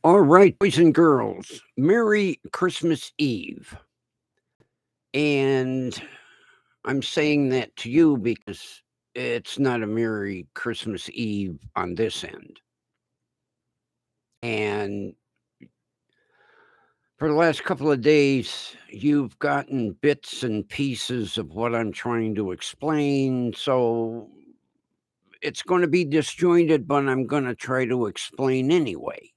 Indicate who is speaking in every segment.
Speaker 1: All right, boys and girls, Merry Christmas Eve. And I'm saying that to you because it's not a Merry Christmas Eve on this end. And for the last couple of days, you've gotten bits and pieces of what I'm trying to explain. So it's going to be disjointed, but I'm going to try to explain anyway.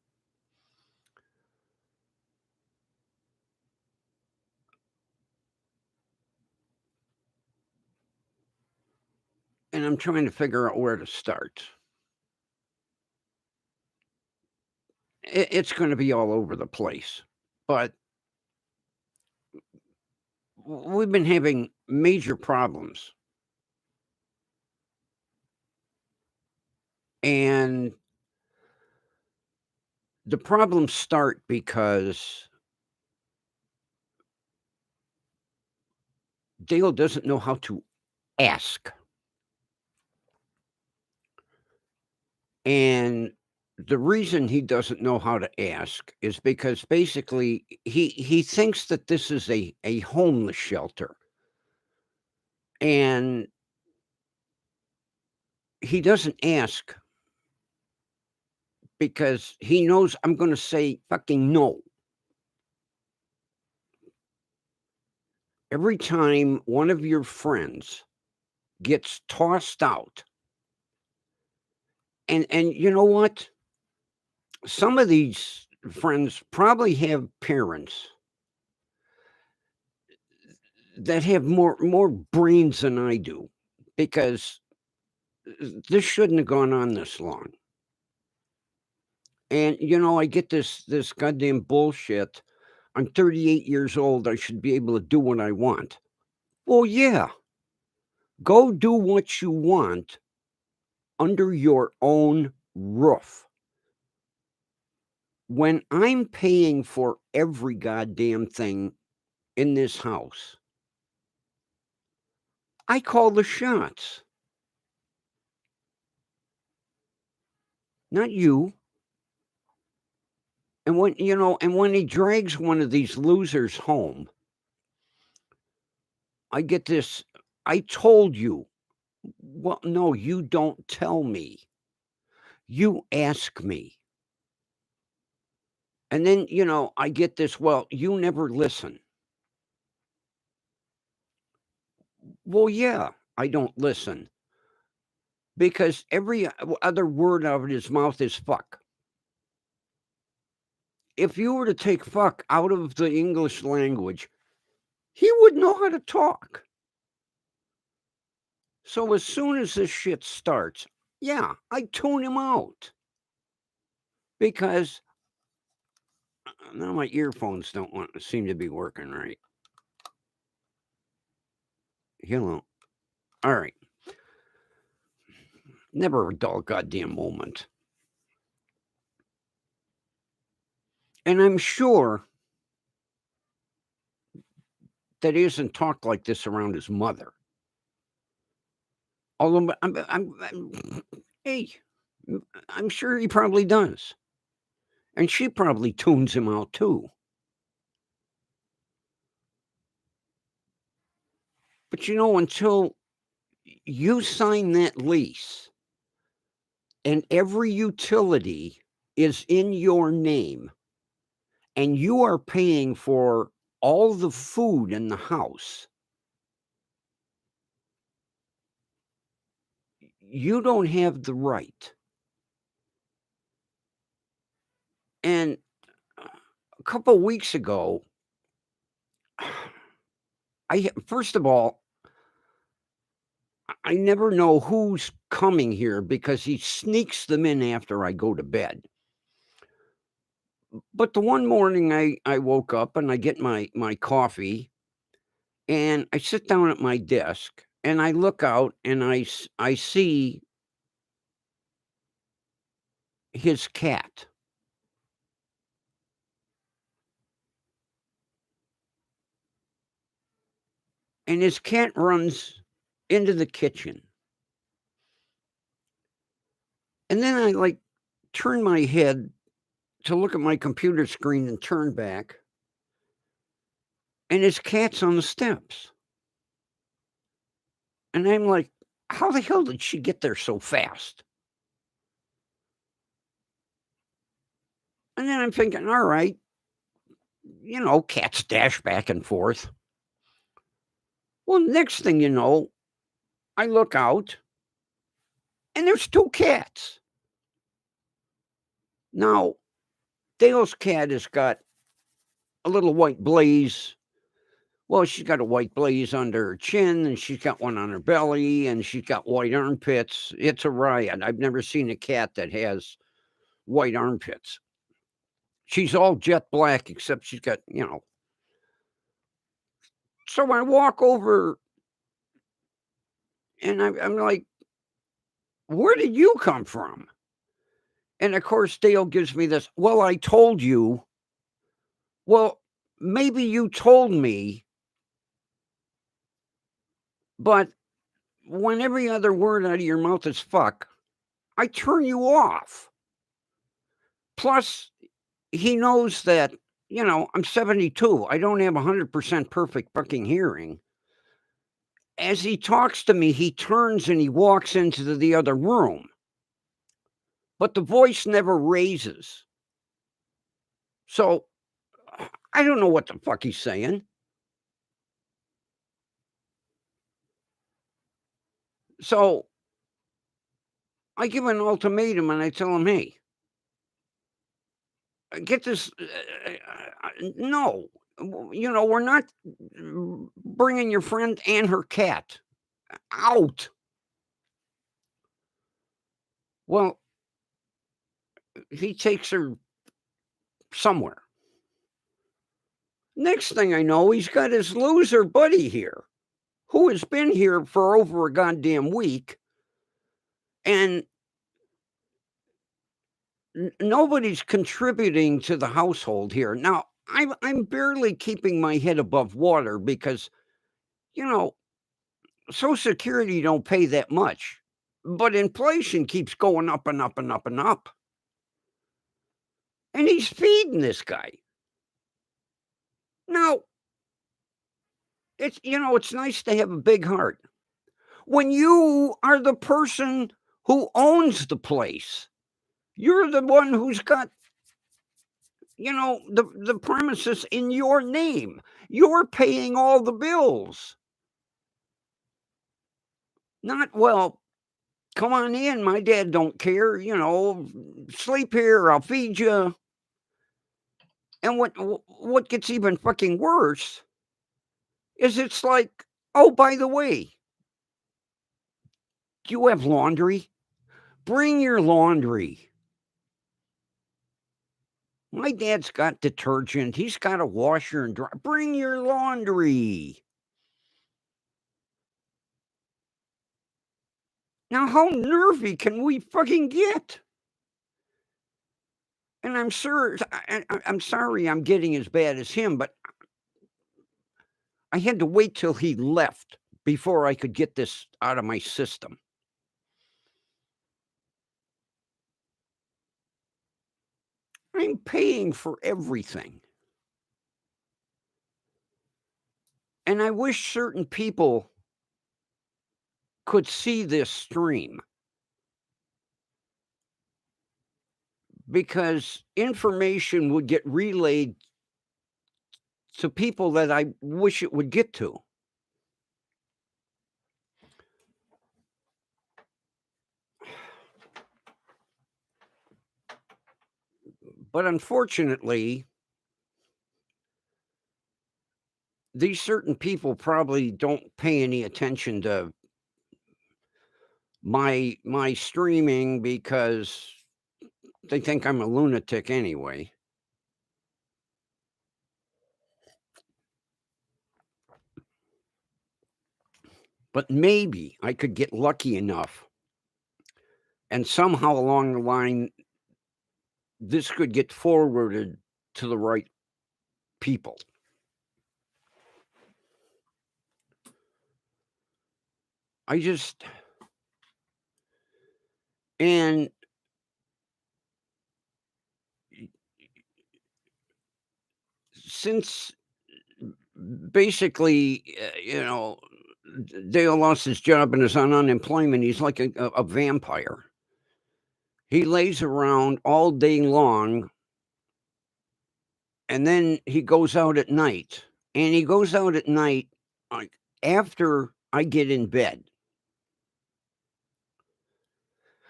Speaker 1: And I'm trying to figure out where to start. It's going to be all over the place. But we've been having major problems. And the problems start because Dale doesn't know how to ask. And the reason he doesn't know how to ask is because basically he thinks that this is a homeless shelter. And he doesn't ask because he knows I'm going to say fucking no. Every time one of your friends gets tossed out, and you know what? Some of these friends probably have parents that have more brains than I do, because this shouldn't have gone on this long. And I get this goddamn bullshit. I'm 38 years old. I should be able to do what I want. Well, yeah. Go do what you want under your own roof. When I'm paying for every goddamn thing in this house, I call the shots. Not you. And when he drags one of these losers home, I get this, I told you. Well, no, you don't tell me. You ask me. And then, I get this, well, you never listen. Well, yeah, I don't listen. Because every other word out of his mouth is fuck. If you were to take fuck out of the English language, he would know how to talk. So as soon as this shit starts, yeah, I tune him out. Because now my earphones don't seem to be working right. Hello. All right. Never a dull goddamn moment. And I'm sure that he doesn't talk like this around his mother. Although hey, I'm sure he probably does. And she probably tunes him out too. But until you sign that lease and every utility is in your name and you are paying for all the food in the house, you don't have the right. And a couple of weeks ago, first of all, I never know who's coming here because he sneaks them in after I go to bed. But the one morning I woke up and I get my coffee and I sit down at my desk and I look out and I see his cat. And his cat runs into the kitchen. And then I turn my head to look at my computer screen and turn back, and his cat's on the steps. And I'm like, how the hell did she get there so fast? And then I'm thinking, all right, cats dash back and forth. Well, next thing you know, I look out and there's two cats. Now, Dale's cat has got a little white blaze. Well, she's got a white blaze under her chin, and she's got one on her belly, and she's got white armpits. It's a riot. I've never seen a cat that has white armpits. She's all jet black, except she's got. So I walk over, and I'm like, where did you come from? And of course, Dale gives me this, well, I told you. Well, maybe you told me, but when every other word out of your mouth is fuck, I turn you off. Plus, he knows that, I'm 72. I don't have 100% perfect fucking hearing. As he talks to me, he turns and he walks into the other room. But the voice never raises. So I don't know what the fuck he's saying. So I give an ultimatum and I tell him, hey, get this. No, we're not bringing your friend and her cat out. Well, he takes her somewhere. Next thing I know, he's got his loser buddy here, who has been here for over a goddamn week, and nobody's contributing to the household here. Now, I'm barely keeping my head above water because, Social Security don't pay that much, but inflation keeps going up and up and up and up. And he's feeding this guy. Now, it's nice to have a big heart. When you are the person who owns the place, you're the one who's got, the premises in your name. You're paying all the bills. Not, well, come on in. My dad don't care, sleep here, I'll feed you. And what gets even fucking worse is it's like, oh, by the way, do you have laundry? Bring your laundry. My dad's got detergent. He's got a washer and dryer. Bring your laundry. Now, how nervy can we fucking get? And I'm sure, I'm sorry I'm getting as bad as him, but I had to wait till he left before I could get this out of my system. I'm paying for everything. And I wish certain people could see this stream, because information would get relayed to people that I wish it would get to. But unfortunately, these certain people probably don't pay any attention to my streaming because they think I'm a lunatic anyway. But maybe I could get lucky enough, and somehow along the line, this could get forwarded to the right people. And since basically, Dale lost his job and is on unemployment, he's like a vampire. He lays around all day long, and then he goes out at night. And he goes out at night, like, after I get in bed.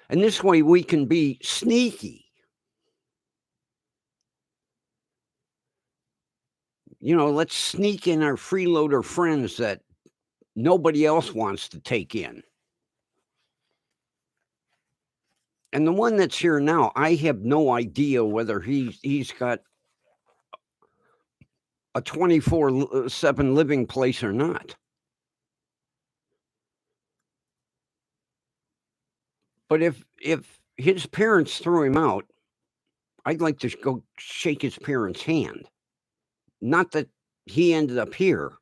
Speaker 1: And this way we can be sneaky. Let's sneak in our freeloader friends that nobody else wants to take in. And the one that's here now, I have no idea whether he's got a 24/7 living place or not. But if his parents threw him out, I'd like to go shake his parents' hand. Not that he ended up here,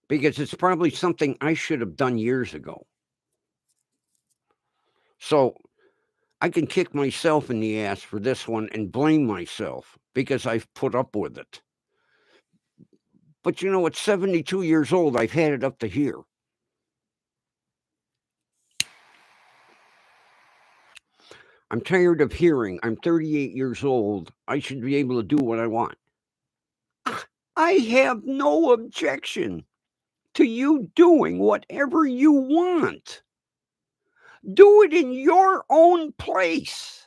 Speaker 1: because it's probably something I should have done years ago. So I can kick myself in the ass for this one and blame myself because I've put up with it. But at 72 years old, I've had it up to here. I'm tired of hearing I'm 38 years old. I should be able to do what I want. I have no objection to you doing whatever you want. Do it in your own place.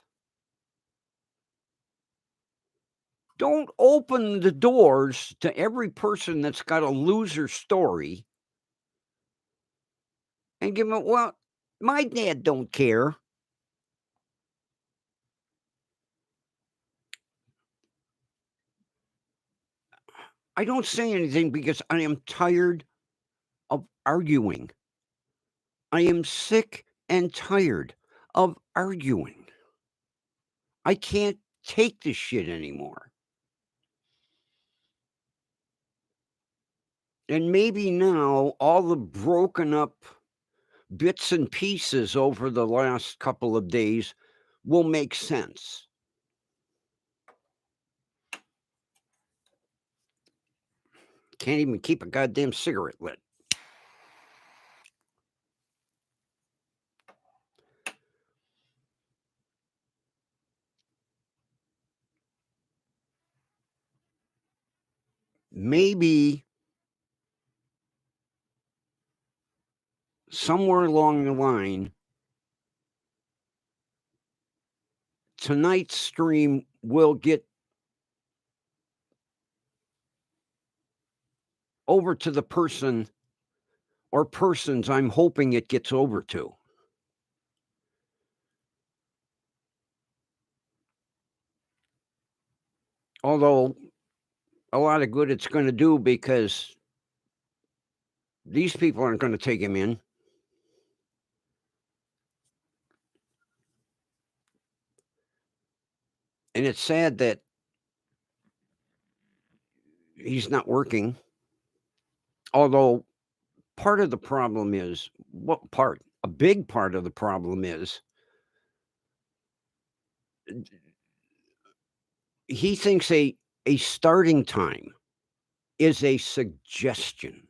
Speaker 1: Don't open the doors to every person that's got a loser story and give them, well, my dad don't care. I don't say anything because I am tired of arguing. I am sick and tired of arguing. I can't take this shit anymore. And maybe now all the broken up bits and pieces over the last couple of days will make sense. Can't even keep a goddamn cigarette lit. Maybe somewhere along the line, tonight's stream will get over to the person or persons I'm hoping it gets over to. Although a lot of good it's going to do, because these people aren't going to take him in. And it's sad that he's not working. Although part of the problem is, what part? A big part of the problem is he thinks a starting time is a suggestion.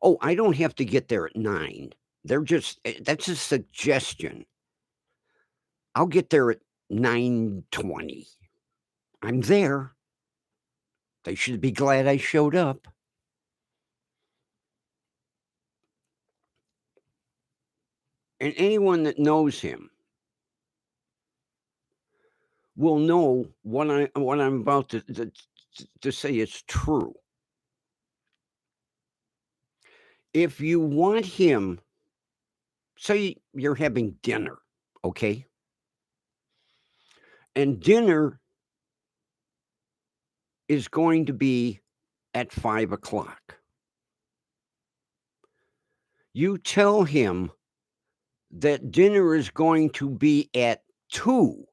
Speaker 1: Oh, I don't have to get there at 9. That's a suggestion. I'll get there at 9:20. I'm there. They should be glad I showed up. And anyone that knows him will know what I'm about to say is true. If you want him, say you're having dinner, okay? And dinner is going to be at 5:00. You tell him that dinner is going to be at 2.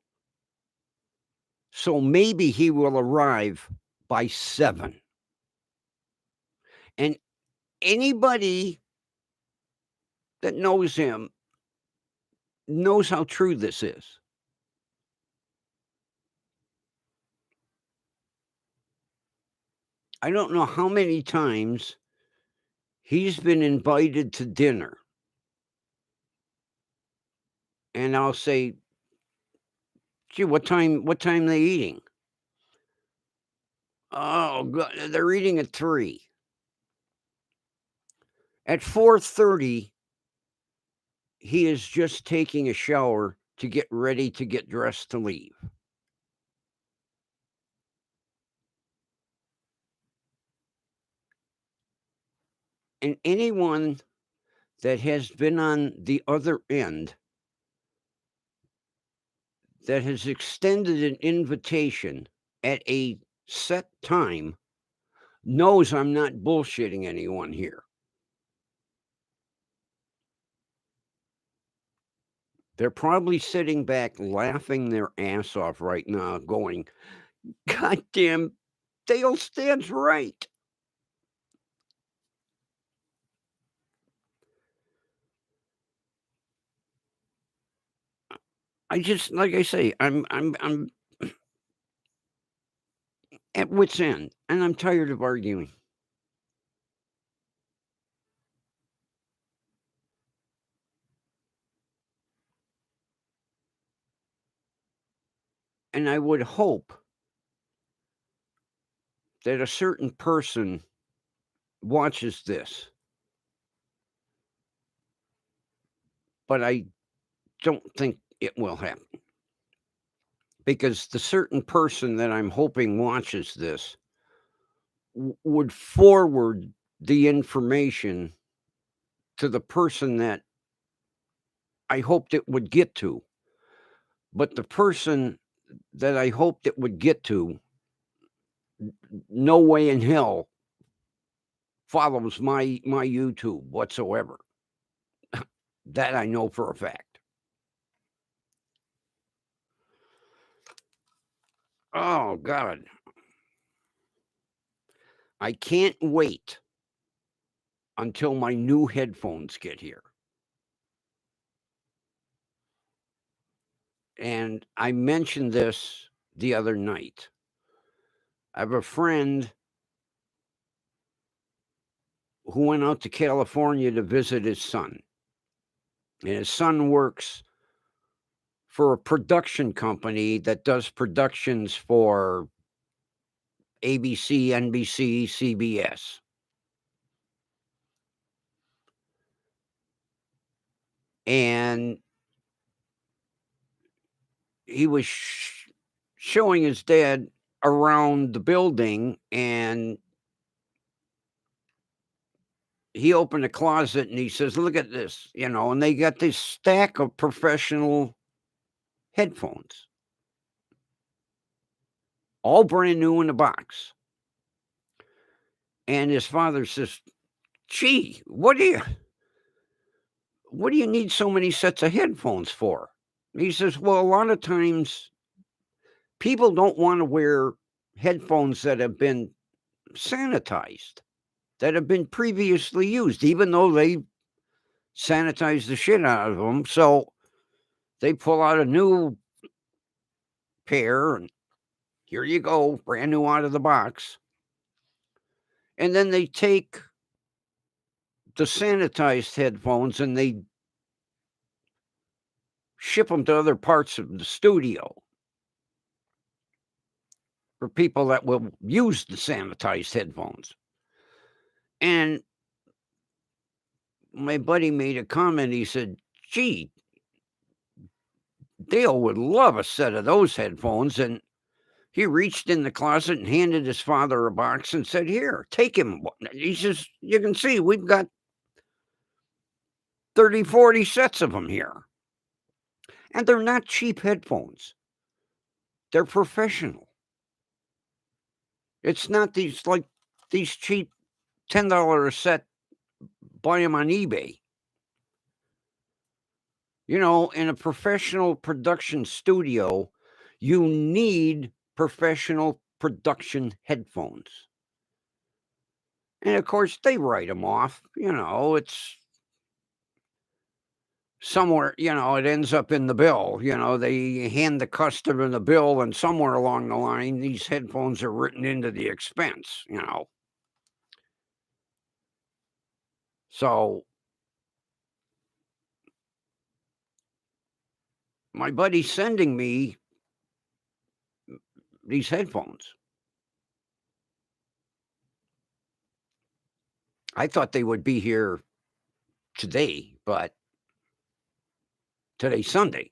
Speaker 1: So maybe he will arrive by 7. And anybody that knows him knows how true this is. I don't know how many times he's been invited to dinner, and I'll say, "Gee, what time they eating?" "Oh, they're eating at 3." At 4:30, he is just taking a shower to get ready to get dressed to leave. And anyone that has been on the other end that has extended an invitation at a set time knows I'm not bullshitting anyone here. They're probably sitting back laughing their ass off right now, going, "God damn, Dale stands right." I just, like I say, I'm at wit's end, and I'm tired of arguing. And I would hope that a certain person watches this, but I don't think it will happen, because the certain person that I'm hoping watches this would forward the information to the person that I hoped it would get to. But the person that I hoped it would get to, no way in hell follows my YouTube whatsoever. That I know for a fact. Oh God. I can't wait until my new headphones get here. And I mentioned this the other night. I have a friend who went out to California to visit his son. And his son works for a production company that does productions for ABC, NBC, CBS. And he was showing his dad around the building, and he opened a closet and he says, "Look at this," and they got this stack of professional headphones, all brand new in the box. And his father says, "Gee, what do you need so many sets of headphones for?" He says, "Well, a lot of times people don't want to wear headphones that have been sanitized, that have been previously used, even though they sanitize the shit out of them. So they pull out a new pair, and here you go, brand new out of the box. And then they take the sanitized headphones and they ship them to other parts of the studio for people that will use the sanitized headphones." And my buddy made a comment. He said, "Gee, Dale would love a set of those headphones." And he reached in the closet and handed his father a box and said, "Here, take him." He says, "You can see we've got 30, 40 sets of them here." And they're not cheap headphones. They're professional. It's not these cheap $10 a set, buy them on eBay. In a professional production studio, you need professional production headphones. And of course, they write them off. It's somewhere, it ends up in the bill. They hand the customer the bill, and somewhere along the line, these headphones are written into the expense. So my buddy's sending me these headphones. I thought they would be here today, but today's Sunday.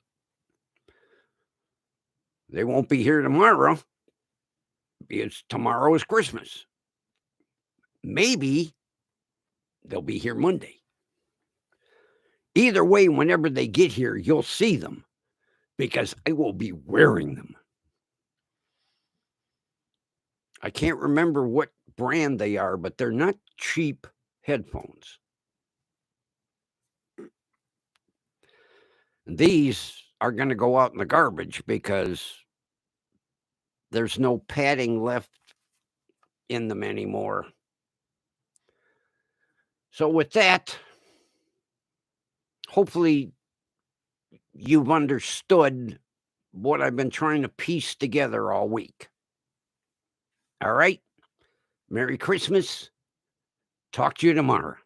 Speaker 1: They won't be here tomorrow because tomorrow is Christmas. Maybe they'll be here Monday. Either way, whenever they get here, you'll see them because I will be wearing them. I can't remember what brand they are, but they're not cheap headphones. These are going to go out in the garbage because there's no padding left in them anymore. So with that, hopefully you've understood what I've been trying to piece together all week. All right. Merry Christmas. Talk to you tomorrow.